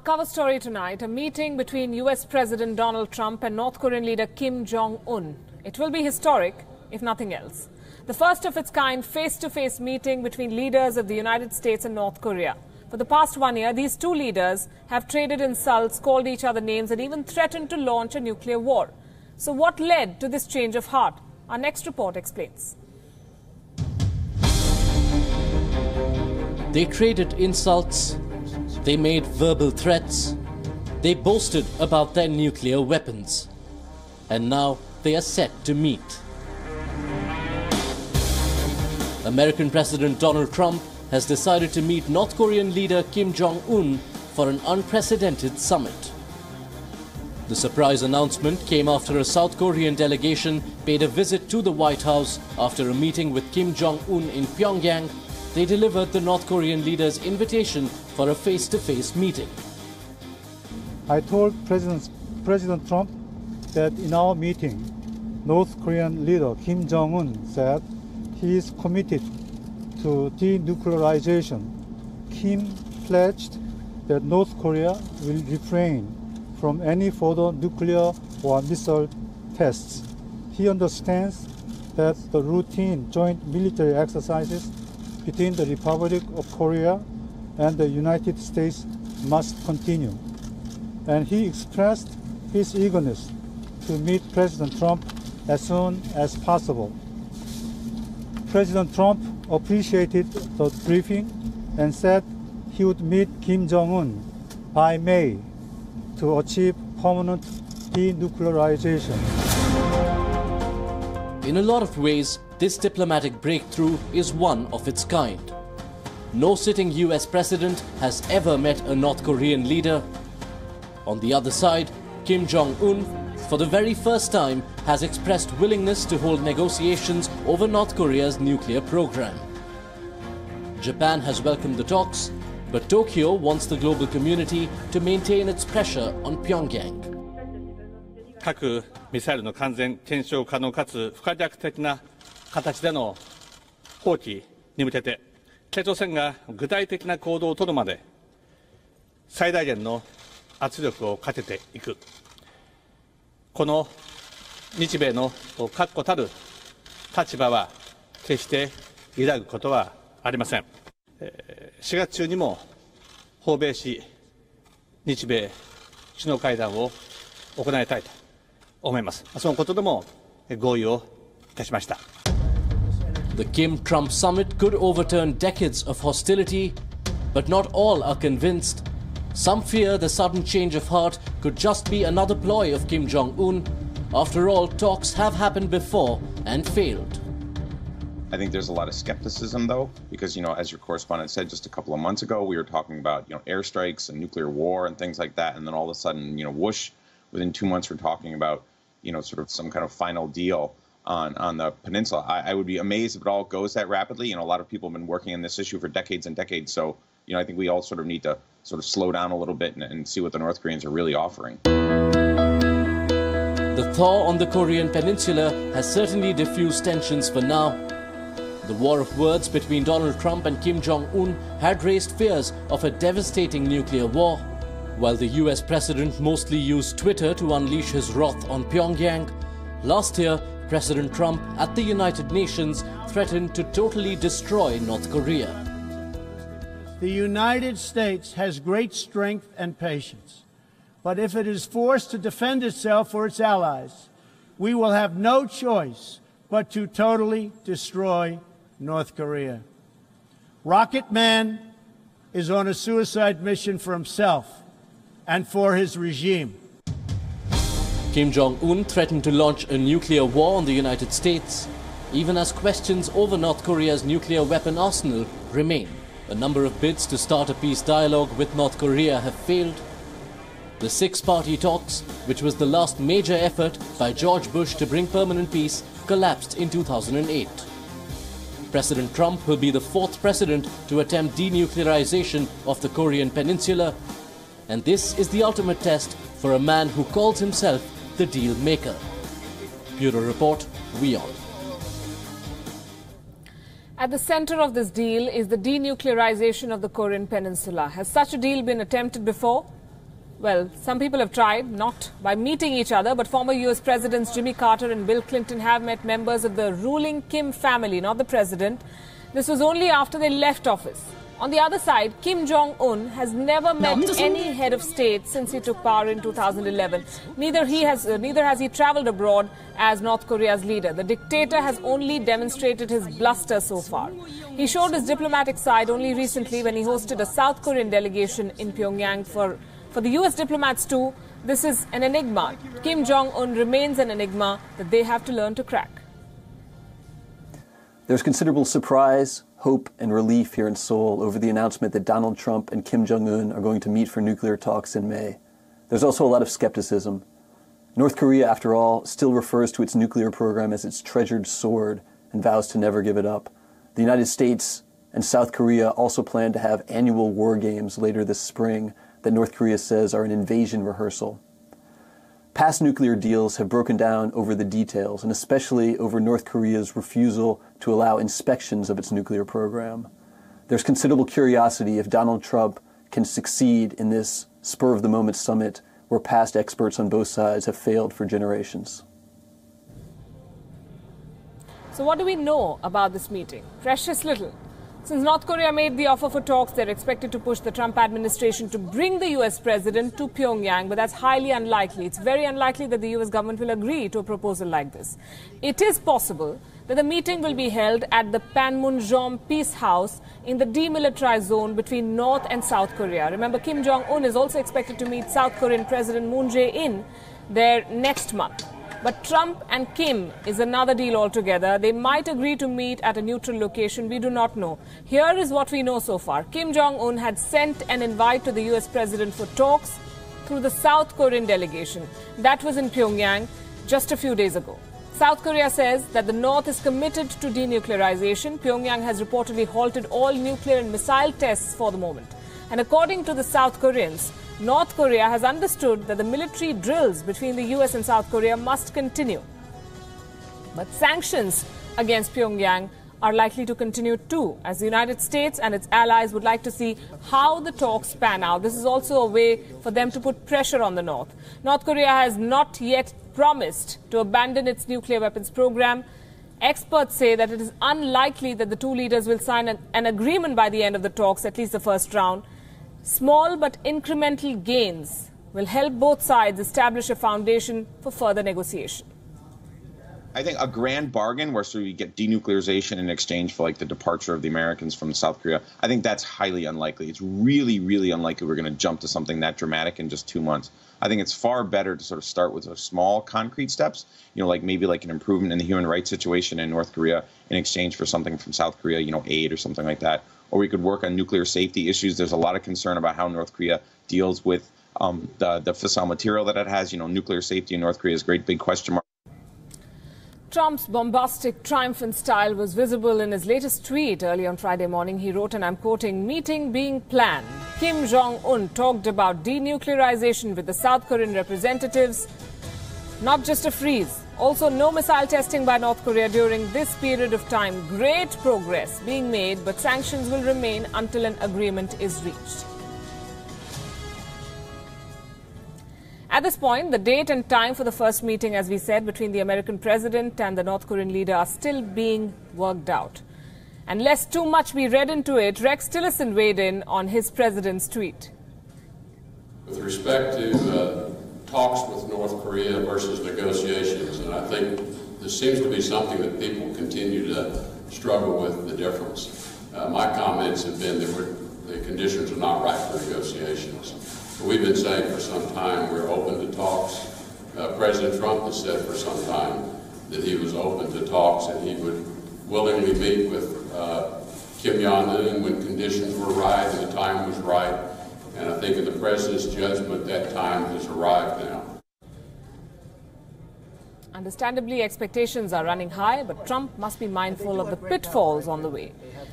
cover story tonight, a meeting between US President Donald Trump and North Korean leader Kim Jong-un. It will be historic, if nothing else. The first of its kind face-to-face meeting between leaders of the United States and North Korea. For the past 1 year, these two leaders have traded insults, called each other names, and even threatened to launch a nuclear war. So what led to this change of heart? Our next report explains. They traded insults, they made verbal threats, they boasted about their nuclear weapons. And now they are set to meet. American President Donald Trump has decided to meet North Korean leader Kim Jong-un for an unprecedented summit. The surprise announcement came after a South Korean delegation paid a visit to the White House. After a meeting with Kim Jong-un in Pyongyang, they delivered the North Korean leader's invitation for a face-to-face meeting. I told President Trump that in our meeting, North Korean leader Kim Jong-un said he is committed to denuclearization. Kim pledged that North Korea will refrain from any further nuclear or missile tests. He understands that the routine joint military exercises between the Republic of Korea and the United States must continue. And he expressed his eagerness to meet President Trump as soon as possible. President Trump appreciated the briefing and said he would meet Kim Jong-un by May to achieve permanent denuclearization. In a lot of ways, this diplomatic breakthrough is one of its kind. No sitting US president has ever met a North Korean leader. On the other side, Kim Jong-un, for the very first time, has expressed willingness to hold negotiations over North Korea's nuclear program. Japan has welcomed the talks, but Tokyo wants the global community to maintain its pressure on Pyongyang. 核ミサイルの完全検証可能かつ不可逆的な形での放棄に向けて、北朝鮮が具体的な行動を取るまで最大限の圧力をかけていく。この日米の確固たる立場は決して揺らぐことはありません。4月中にも訪米し、日米首脳会談を行いたいと思います。そのことでも合意をいたしました。The Kim-Trump summit could overturn decades of hostility, but not all are convinced. Some fear the sudden change of heart could just be another ploy of Kim Jong-un. After all, talks have happened before and failed. I think there's a lot of skepticism, though, because, as your correspondent said just a couple of months ago, we were talking about, airstrikes and nuclear war and things like that. And then all of a sudden, whoosh, within 2 months, we're talking about, sort of some kind of final deal on the peninsula. I would be amazed if it all goes that rapidly. A lot of people have been working on this issue for decades and decades. So, I think we all sort of need to sort of slow down a little bit and see what the North Koreans are really offering. The thaw on the Korean peninsula has certainly diffused tensions for now. The war of words between Donald Trump and Kim Jong-un had raised fears of a devastating nuclear war. While the US president mostly used Twitter to unleash his wrath on Pyongyang, last year, President Trump at the United Nations threatened to totally destroy North Korea. The United States has great strength and patience, but if it is forced to defend itself or its allies, we will have no choice but to totally destroy North Korea. Rocket Man is on a suicide mission for himself and for his regime. Kim Jong-un threatened to launch a nuclear war on the United States, even as questions over North Korea's nuclear weapon arsenal remain. A number of bids to start a peace dialogue with North Korea have failed. The six-party talks, which was the last major effort by George Bush to bring permanent peace, collapsed in 2008. President Trump will be the fourth president to attempt denuclearization of the Korean peninsula. And this is the ultimate test for a man who calls himself the deal maker. Bureau Report, WION. At the center of this deal is the denuclearization of the Korean peninsula. Has such a deal been attempted before? Well, some people have tried, not by meeting each other, but former US Presidents Jimmy Carter and Bill Clinton have met members of the ruling Kim family, not the president. This was only after they left office. On the other side, Kim Jong-un has never met any head of state since he took power in 2011. Neither has he traveled abroad as North Korea's leader. The dictator has only demonstrated his bluster so far. He showed his diplomatic side only recently when he hosted a South Korean delegation in Pyongyang. For the US diplomats too, this is an enigma. Kim Jong-un remains an enigma that they have to learn to crack. There's considerable surprise, hope, and relief here in Seoul over the announcement that Donald Trump and Kim Jong-un are going to meet for nuclear talks in May. There's also a lot of skepticism. North Korea, after all, still refers to its nuclear program as its treasured sword and vows to never give it up. The United States and South Korea also plan to have annual war games later this spring that North Korea says are an invasion rehearsal. Past nuclear deals have broken down over the details, and especially over North Korea's refusal to allow inspections of its nuclear program. There's considerable curiosity if Donald Trump can succeed in this spur-of-the-moment summit where past experts on both sides have failed for generations. So what do we know about this meeting? Precious little. Since North Korea made the offer for talks, they're expected to push the Trump administration to bring the US president to Pyongyang, but that's highly unlikely. It's very unlikely that the US government will agree to a proposal like this. It is possible that the meeting will be held at the Panmunjom Peace House in the demilitarized zone between North and South Korea. Remember, Kim Jong-un is also expected to meet South Korean President Moon Jae-in there next month. But Trump and Kim is another deal altogether. They might agree to meet at a neutral location. We do not know. Here is what we know so far. Kim Jong-un had sent an invite to the US president for talks through the South Korean delegation. That was in Pyongyang just a few days ago. South Korea says that the North is committed to denuclearization. Pyongyang has reportedly halted all nuclear and missile tests for the moment. And according to the South Koreans, North Korea has understood that the military drills between the US and South Korea must continue. But sanctions against Pyongyang are likely to continue too, as the United States and its allies would like to see how the talks pan out. This is also a way for them to put pressure on the North. North Korea has not yet promised to abandon its nuclear weapons program. Experts say that it is unlikely that the two leaders will sign an agreement by the end of the talks, at least the first round. Small but incremental gains will help both sides establish a foundation for further negotiation. I think a grand bargain where we get denuclearization in exchange for like the departure of the Americans from South Korea, I think that's highly unlikely. It's really, really unlikely we're going to jump to something that dramatic in just 2 months. I think it's far better to sort of start with small concrete steps, like maybe like an improvement in the human rights situation in North Korea in exchange for something from South Korea, aid or something like that. Or we could work on nuclear safety issues. There's a lot of concern about how North Korea deals with the fissile material that it has. Nuclear safety in North Korea is a great big question mark. Trump's bombastic, triumphant style was visible in his latest tweet early on Friday morning. He wrote, and I'm quoting, "Meeting being planned. Kim Jong-un talked about denuclearization with the South Korean representatives. Not just a freeze. Also, no missile testing by North Korea during this period of time. Great progress being made, but sanctions will remain until an agreement is reached." At this point, the date and time for the first meeting, as we said, between the American president and the North Korean leader are still being worked out. And lest too much be read into it, Rex Tillerson weighed in on his president's tweet. With respect to talks with North Korea versus negotiations, and I think this seems to be something that people continue to struggle with, the difference. My comments have been that the conditions are not right for negotiations. We've been saying for some time we're open to talks. President Trump has said for some time that he was open to talks and he would willingly meet with Kim Jong-un when conditions were right and the time was right. And I think in the president's judgment, that time has arrived now. Understandably, expectations are running high, but Trump must be mindful of the pitfalls on the way.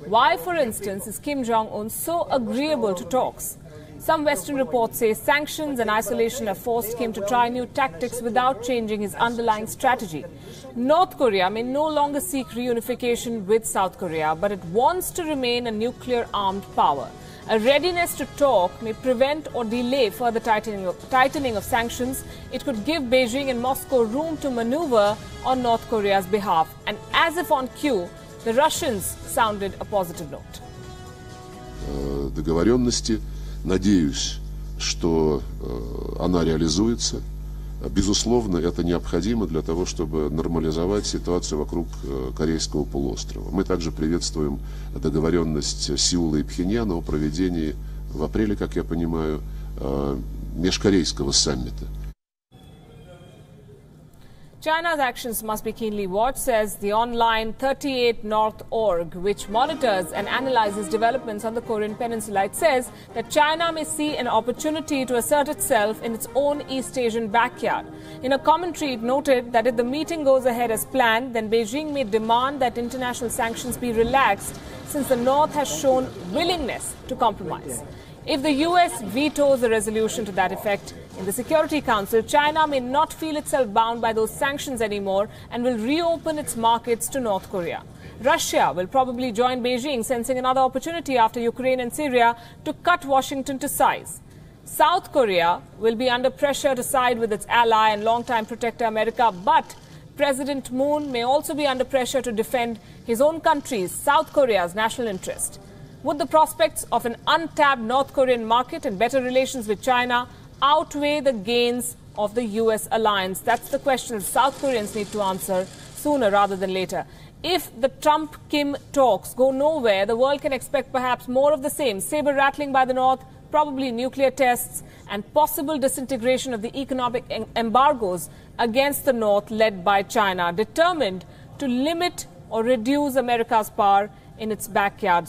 Why, for instance, is Kim Jong-un so agreeable to talks? Some Western reports say sanctions and isolation have forced Kim to try new tactics without changing his underlying strategy. North Korea may no longer seek reunification with South Korea, but it wants to remain a nuclear-armed power. A readiness to talk may prevent or delay further tightening of sanctions. It could give Beijing and Moscow room to maneuver on North Korea's behalf. And as if on cue, the Russians sounded a positive note. Договоренности, надеюсь, что она реализуется. Безусловно, это необходимо для того, чтобы нормализовать ситуацию вокруг Корейского полуострова. Мы также приветствуем договоренность Сеула и Пхеньяна о проведении в апреле, как я понимаю, межкорейского саммита. China's actions must be keenly watched, says the online 38north.org, which monitors and analyzes developments on the Korean Peninsula. It says that China may see an opportunity to assert itself in its own East Asian backyard. In a commentary, it noted that if the meeting goes ahead as planned, then Beijing may demand that international sanctions be relaxed, since the North has shown willingness to compromise. If the US vetoes a resolution to that effect in the Security Council, China may not feel itself bound by those sanctions anymore and will reopen its markets to North Korea. Russia will probably join Beijing, sensing another opportunity after Ukraine and Syria to cut Washington to size. South Korea will be under pressure to side with its ally and longtime protector America, but President Moon may also be under pressure to defend his own country's, South Korea's, national interest. Would the prospects of an untapped North Korean market and better relations with China outweigh the gains of the US alliance? That's the question South Koreans need to answer sooner rather than later. If the Trump-Kim talks go nowhere, the world can expect perhaps more of the same, saber-rattling by the North, probably nuclear tests, and possible disintegration of the economic embargoes against the North led by China, determined to limit or reduce America's power in its backyard.